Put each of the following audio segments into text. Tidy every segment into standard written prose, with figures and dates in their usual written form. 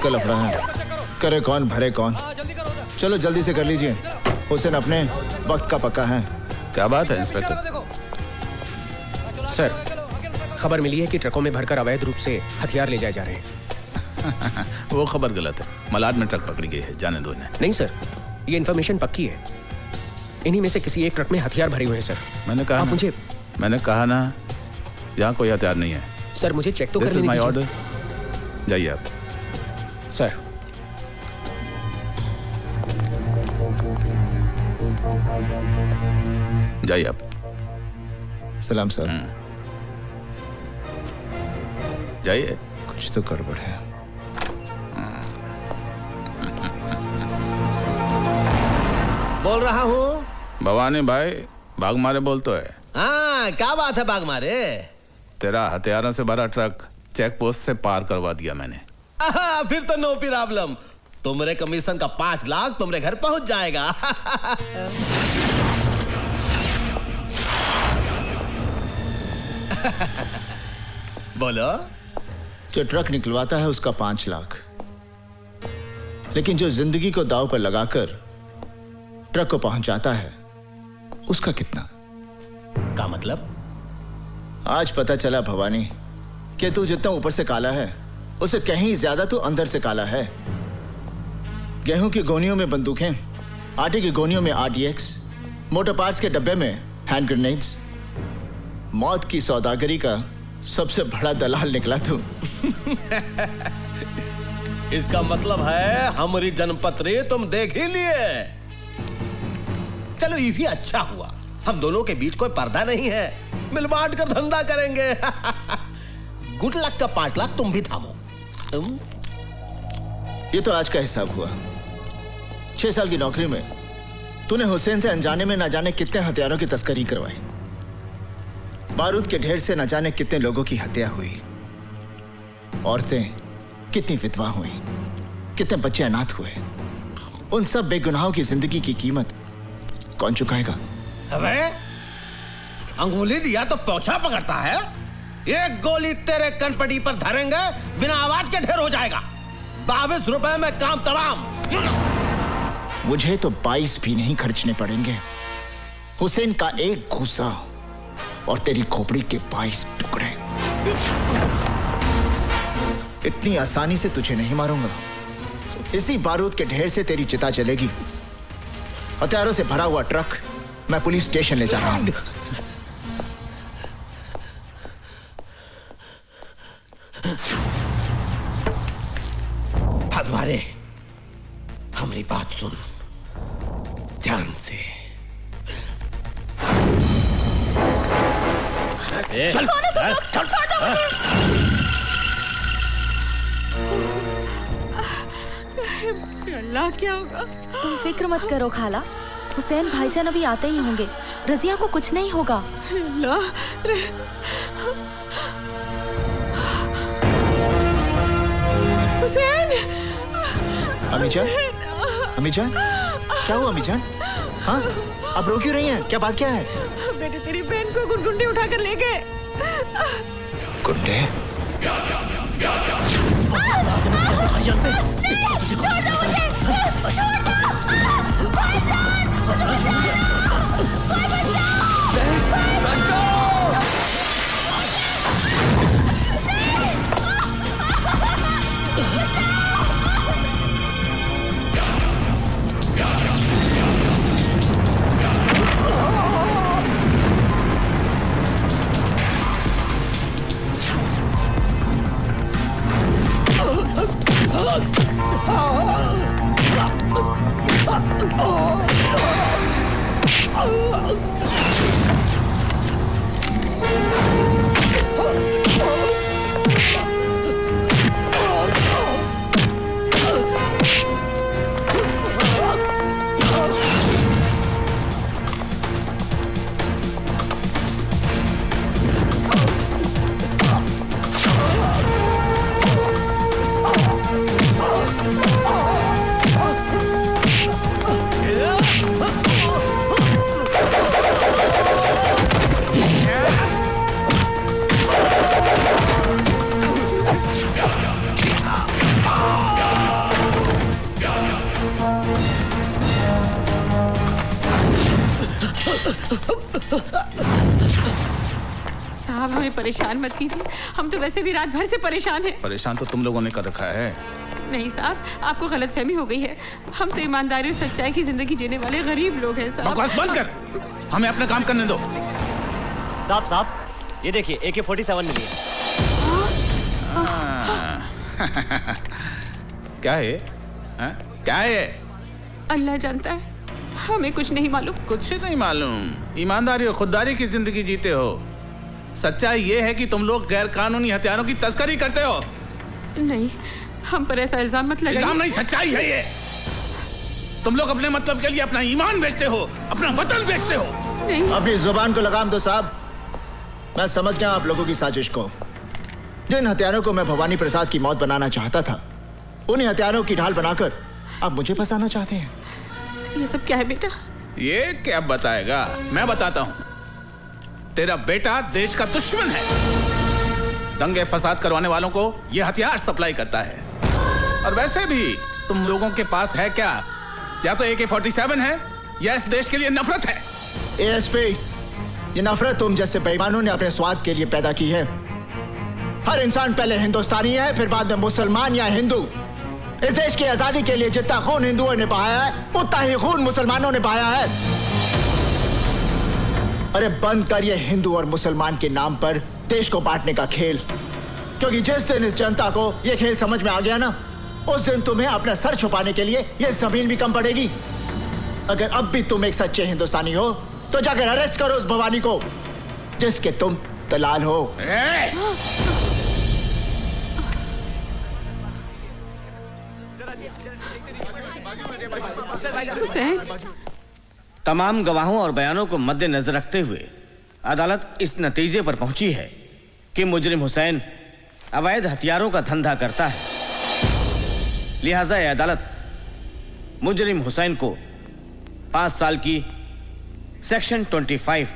का लफड़ा है, करे कौन भरे कौन। चलो जल्दी से कर लीजिए, हुसैन अपने वक्त का पक्का है। क्या बात है इंस्पेक्टर? सर, खबर मिली है कि ट्रकों में भरकर अवैध रूप से हथियार ले जाए जा रहे हैं। वो खबर गलत है। मलाड में ट्रक पकड़ी गई है, जाने दो इन्हें। नहीं सर, ये इन्फॉर्मेशन पक्की है। इन्हीं में से किसी एक ट्रक में हथियार भरे हुए हैं सर। मैंने कहा ना यहाँ कोई हथियार नहीं है। सर मुझे चेक तो करने दीजिए। This is my order. जाइए आप। सर जाइए आप। सलाम सर। जाइए। कुछ तो गड़बड़ है। बोल रहा हूँ। भवानी भाई, भाग मारे बोल तो है। हाँ, क्या बात है भाग मारे? तेरा हथियारों से भरा ट्रक चेक पोस्ट से पार करवा दिया मैंने। फिर तो नो प्रॉब्लम। तुम्हारे कमीशन का 5 लाख तुम्हारे घर पहुंच जाएगा। बोलो। जो ट्रक निकलवाता है उसका 5 लाख, लेकिन जो जिंदगी को दांव पर लगाकर ट्रक को पहुंचाता है उसका कितना? का मतलब? आज पता चला भवानी कि तू जितना ऊपर से काला है उससे कहीं ज्यादा तू अंदर से काला है। गेहूं की गोनियों में बंदूकें, आटे की गोनियों में RDX, मोटर पार्ट्स के डब्बे में हैंड ग्रेनेड्स। मौत की सौदागरी का सबसे बड़ा दलाल निकला तू। इसका मतलब है हमारी जनपत्री तुम देख ही लिए। चलो ये भी अच्छा हुआ, हम दोनों के बीच कोई पर्दा नहीं है, मिल बांट कर धंधा करेंगे। गुड लक का 5 लाख तुम भी थामो। ये तो आज का हिसाब हुआ। 6 साल की नौकरी में तूने हुसैन से अनजाने में ना जाने कितने हथियारों की तस्करी करवाई, बारूद के ढेर से न जाने कितने लोगों की हत्या हुई, औरतें कितनी विधवा हुई, कितने बच्चे अनाथ हुए। उन सब बेगुनाहों की जिंदगी की कीमत कौन चुकाएगा? अबे अंगुली दिया तो पोछा पकड़ता है। एक गोली तेरे कनपटी पर धरेंगे, बिना आवाज के ढेर हो जाएगा। 22 रुपए में काम तमाम। मुझे तो 22 भी नहीं खर्चने पड़ेंगे। हुसैन का एक घूसा और तेरी खोपड़ी के 22 टुकड़े। इतनी आसानी से तुझे नहीं मारूंगा। इसी बारूद के ढेर से तेरी चिता जलेगी। हथियारों से भरा हुआ ट्रक मैं पुलिस स्टेशन ले जा रहा हूं। भगवारे, हमारी बात सुन ध्यान से। चल, अल्लाह क्या होगा? तुम फिक्र मत करो खाला, हुसैन भाईजान अभी आते ही होंगे। रजिया को कुछ नहीं होगा। हुसैन! अमीजान, अमीजान, क्या हुआ अमीजान? हाँ, अब रो क्यों रही हैं? क्या बात क्या है? बेटे तेरी बहन को गुंडे उठाकर ले गए। गुंडे? साहब हमें परेशान मत कीजिए, हम तो वैसे भी रात भर से परेशान हैं। परेशान तो तुम लोगों ने कर रखा है। नहीं साहब, आपको गलतफहमी हो गई है। हम तो ईमानदारी और सच्चाई की जिंदगी जीने वाले गरीब लोग हैं साहब। बकवास बंद कर, हमें अपना काम करने दो। साहब ये देखिए AK-47 मिली है। क्या है? क्या है? अल्लाह जानता है, हमें कुछ नहीं मालूम। कुछ नहीं मालूम। ईमानदारी और खुददारी की जिंदगी जीते हो। सच्चाई ये है कि तुम लोग गैर कानूनी हथियारों की तस्करी करते हो। नहीं, हम पर ऐसा इल्जाम मत लगाइए। इल्जाम नहीं, सच्चाई है ये। तुम लोग अपने मतलब के लिए अपना ईमान बेचते हो, अपना वतन बेचते हो। नहीं, अपनी जुबान को लगाम दो साहब। मैं समझ गया आप लोगों की साजिश को। जिन हथियारों को मैं भवानी प्रसाद की मौत बनाना चाहता था, उन्हीं हथियारों की ढाल बनाकर आप मुझे फंसाना चाहते हैं। ये सब क्या है बेटा? ये क्या बताएगा? मैं बताता हूं। तेरा बेटा देश का दुश्मन है। दंगे फसाद करवाने वालों को ये हथियार सप्लाई करता है। और वैसे भी तुम लोगों के पास है क्या? या तो AK-47 है या इस देश के लिए नफरत है। ASP, ये नफरत तुम जैसे बेईमानों ने अपने स्वार्थ के लिए पैदा की है। हर इंसान पहले हिंदुस्तानी है, फिर बाद में मुसलमान या हिंदू। इस देश की आजादी के लिए जितना खून हिंदुओं ने बहाया है, उतना ही खून मुसलमानों ने बहाया है। अरे बंद कर ये हिंदू और मुसलमान के नाम पर देश को बांटने का खेल। क्योंकि जिस दिन इस जनता को ये खेल समझ में आ गया ना, उस दिन तुम्हें अपना सर छुपाने के लिए ये जमीन भी कम पड़ेगी। अगर अब भी तुम एक सच्चे हिंदुस्तानी हो तो जाकर अरेस्ट करो उस भवानी को जिसके तुम दलाल हो। हुसैन, तमाम गवाहों और बयानों को मद्देनजर रखते हुए अदालत इस नतीजे पर पहुंची है कि मुजरिम हुसैन अवैध हथियारों का धंधा करता है। लिहाजा यह अदालत मुजरिम हुसैन को 5 साल की सेक्शन 25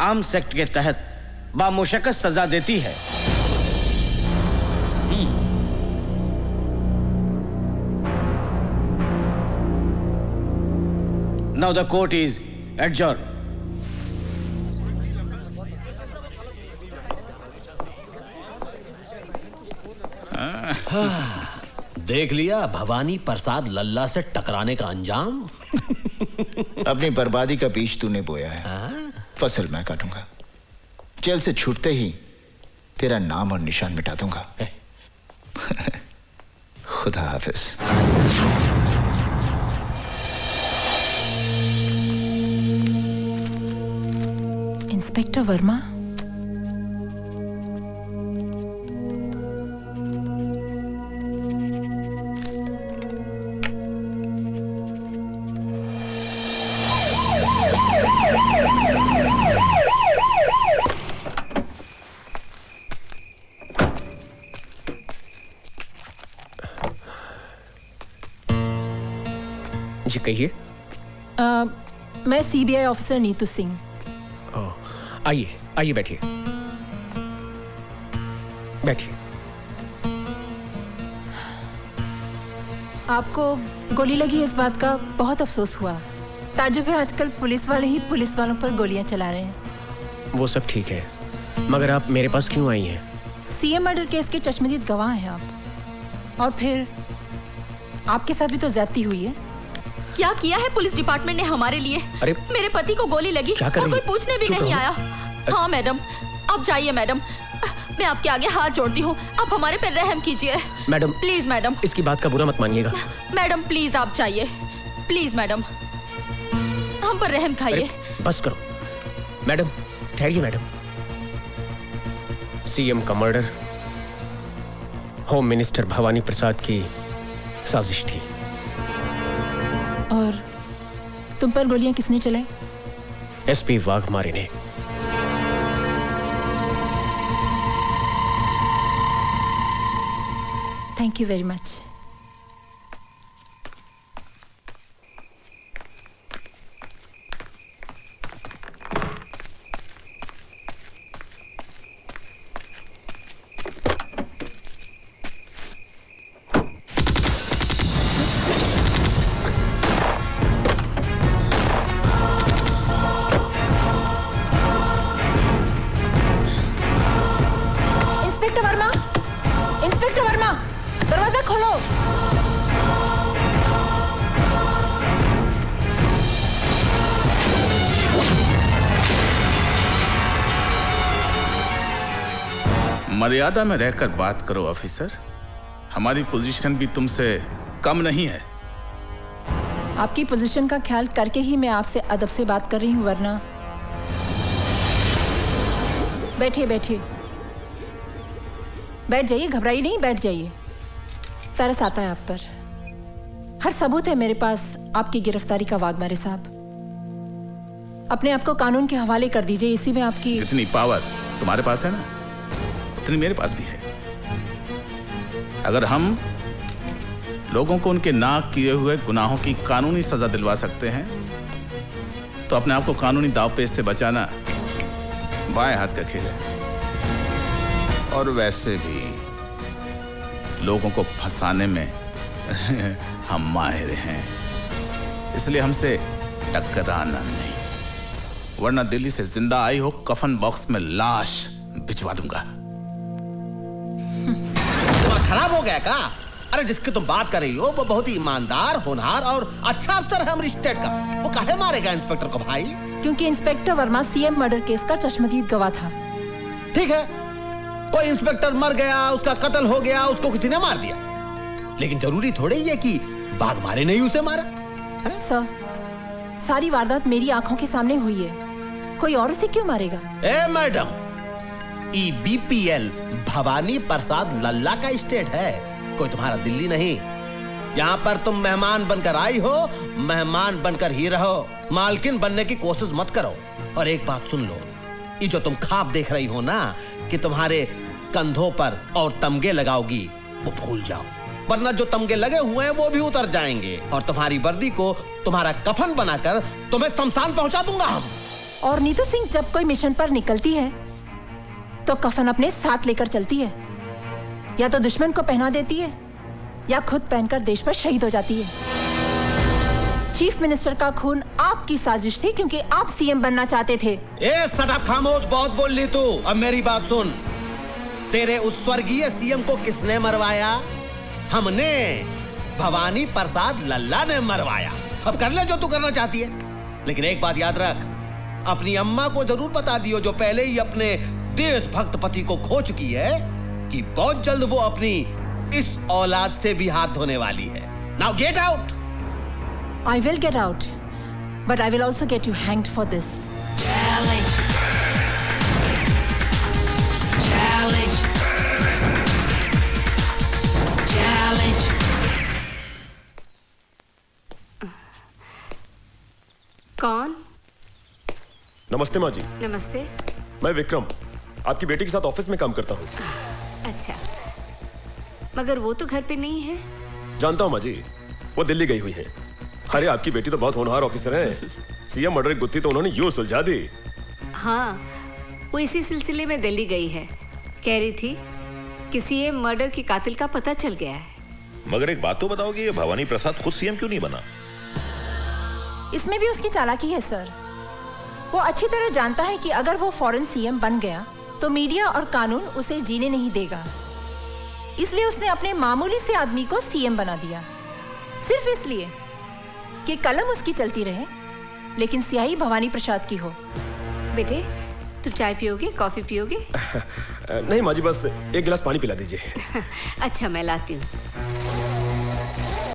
आर्म्स एक्ट के तहत बामुशक्कत सजा देती है। Now the court is adjourned. देख लिया भवानी प्रसाद लल्ला से टकराने का अंजाम। अपनी बर्बादी का बीज तूने बोया है, फसल मैं काटूंगा। जेल से छूटते ही तेरा नाम और निशान मिटा दूंगा। खुदा हाफिज। इंस्पेक्टर वर्मा, जी कहिए। मैं CBI ऑफिसर नीतू सिंह। आइए आइए, बैठिए बैठिए। आपको गोली लगी इस बात का बहुत अफसोस हुआ। ताजुब है, आजकल पुलिस वाले ही पुलिस वालों पर गोलियां चला रहे हैं। वो सब ठीक है, मगर आप मेरे पास क्यों आई हैं? CM मर्डर केस के चश्मदीद गवाह हैं आप। और फिर आपके साथ भी तो ज्यादती हुई है। क्या किया है पुलिस डिपार्टमेंट ने हमारे लिए? अरे मेरे पति को गोली लगी क्या कर और रही कोई पूछने भी चुप नहीं रहो। आया। हाँ मैडम, आप जाइए मैडम, मैं आपके आगे हाथ जोड़ती हूँ, आप हमारे पे रहम कीजिए। मैडम प्लीज मैडम, इसकी बात का बुरा मत मानिएगा। मैडम प्लीज आप जाइए, प्लीज मैडम, हम पर रहम खाइए। बस करो मैडम, ठहरिए मैडम। CM का मर्डर होम मिनिस्टर भवानी प्रसाद की साजिश थी। और तुम पर गोलियां किसने चलाई? SP वाघमारे ने। Thank you very much. मर्यादा में रहकर बात करो ऑफिसर। हमारी पोजीशन भी तुमसे कम नहीं है। आपकी पोजीशन का ख्याल करके ही मैं आपसे अदब से बात कर रही हूँ, वरना। बैठिए बैठिए, बैठ जाइए, घबराइए नहीं, बैठ जाइए। तरस आता है आप पर। हर सबूत है मेरे पास आपकी गिरफ्तारी का, वाघमारे साहब। अपने आप को कानून के हवाले कर दीजिए, इसी में आपकी जितनी पावर तुम्हारे पास है ना, उतनी मेरे पास भी है। अगर हम लोगों को उनके ना किए हुए गुनाहों की कानूनी सजा दिलवा सकते हैं, तो अपने आप को कानूनी दांवपेच से बचाना बाएं हाथ का खेल है। और वैसे भी लोगों को फंसाने में हम माहिर हैं, इसलिए हमसे टकराना नहीं, वरना दिल्ली से जिंदा आई हो कफन बॉक्स में लाश भिजवा दूंगा। खराब हो गया का? अरे जिसकी तुम बात कर रही हो वो बहुत ही ईमानदार, होनहार और अच्छा अफसर है हमारी स्टेट का। वो काहे मारेगा इंस्पेक्टर को भाई? क्योंकि inspector Verma CM murder case का चश्मदीद गवाह था। ठीक है, कोई इंस्पेक्टर मर गया, उसका कत्ल हो गया, उसको किसी ने मार दिया, लेकिन जरूरी थोड़े ही है कि बाघ मारे नहीं उसे मारा है? सर, सारी वारदात मेरी आंखों के सामने हुई है, कोई और उसे क्यों मारेगा? ए मैडम, EBPL भवानी प्रसाद लल्ला का स्टेट है, कोई तुम्हारा दिल्ली नहीं। यहाँ पर तुम मेहमान बनकर आई हो, मेहमान बनकर ही रहो, मालकिन बनने की कोशिश मत करो। और एक बात सुन लो, ये जो तुम ख्वाब देख रही हो ना कि तुम्हारे कंधों पर और तमगे लगाओगी, वो भूल जाओ, वरना जो तमगे लगे हुए हैं वो भी उतर जाएंगे और तुम्हारी वर्दी को तुम्हारा कफन बनाकर तुम्हें शमशान पहुंचा दूंगा हम। और नीतू सिंह जब कोई मिशन पर निकलती है तो कफन अपने साथ लेकर चलती है, या तो दुश्मन को पहना देती है या खुद पहनकर देश पर शहीद हो जाती है। चीफ मिनिस्टर का खून आपकी साजिश थी, क्योंकि आप सीएम बनना चाहते थे। ए सदा खामोश, बहुत बोल ली तू। अब मेरी बात सुन, तेरे उस स्वर्गीय सीएम को किसने मरवाया? हमने, भवानी प्रसाद लल्ला ने मरवाया। अब कर ले जो तू करना चाहती है, लेकिन एक बात याद रख, अपनी अम्मा को जरूर बता दियो, जो पहले ही अपने देशभक्त पति को खो चुकी है, कि बहुत जल्द वो अपनी इस औलाद से भी हाथ धोने वाली है। Now get out. I will get out, but I will also get you hanged for this. Challenge. Challenge. Challenge. कौन? नमस्ते माँ जी। नमस्ते। मैं विक्रम, आपकी बेटी के साथ ऑफिस में काम करता हूँ। अच्छा, मगर वो तो घर पे नहीं है। जानता हूँ माँ जी, वो दिल्ली गई हुई है। अरे आपकी बेटी तो बहुत होनहार ऑफिसर है, सीएम मर्डर की गुत्थी तो उन्होंने यूं सुलझा दी। हाँ, वो इसी सिलसिले में दिल्ली गई है। कह रही थी कि सीएम मर्डर की कातिल का पता चल गया है। मगर एक बात तो बताओगे, ये भवानी प्रसाद खुद सीएम क्यों नहीं बना? इसमें भी उसकी चालाकी है सर। वो अच्छी तरह जानता है कि अगर वो फौरन सीएम बन गया तो मीडिया और कानून उसे जीने नहीं देगा, इसलिए उसने अपने मामूली से आदमी को सीएम बना दिया, सिर्फ इसलिए कि कलम उसकी चलती रहे लेकिन स्याही भवानी प्रसाद की हो। बेटे, तुम चाय पियोगे, कॉफी पियोगे? नहीं माँ जी, बस एक गिलास पानी पिला दीजिए। अच्छा, मैं लाती हूँ।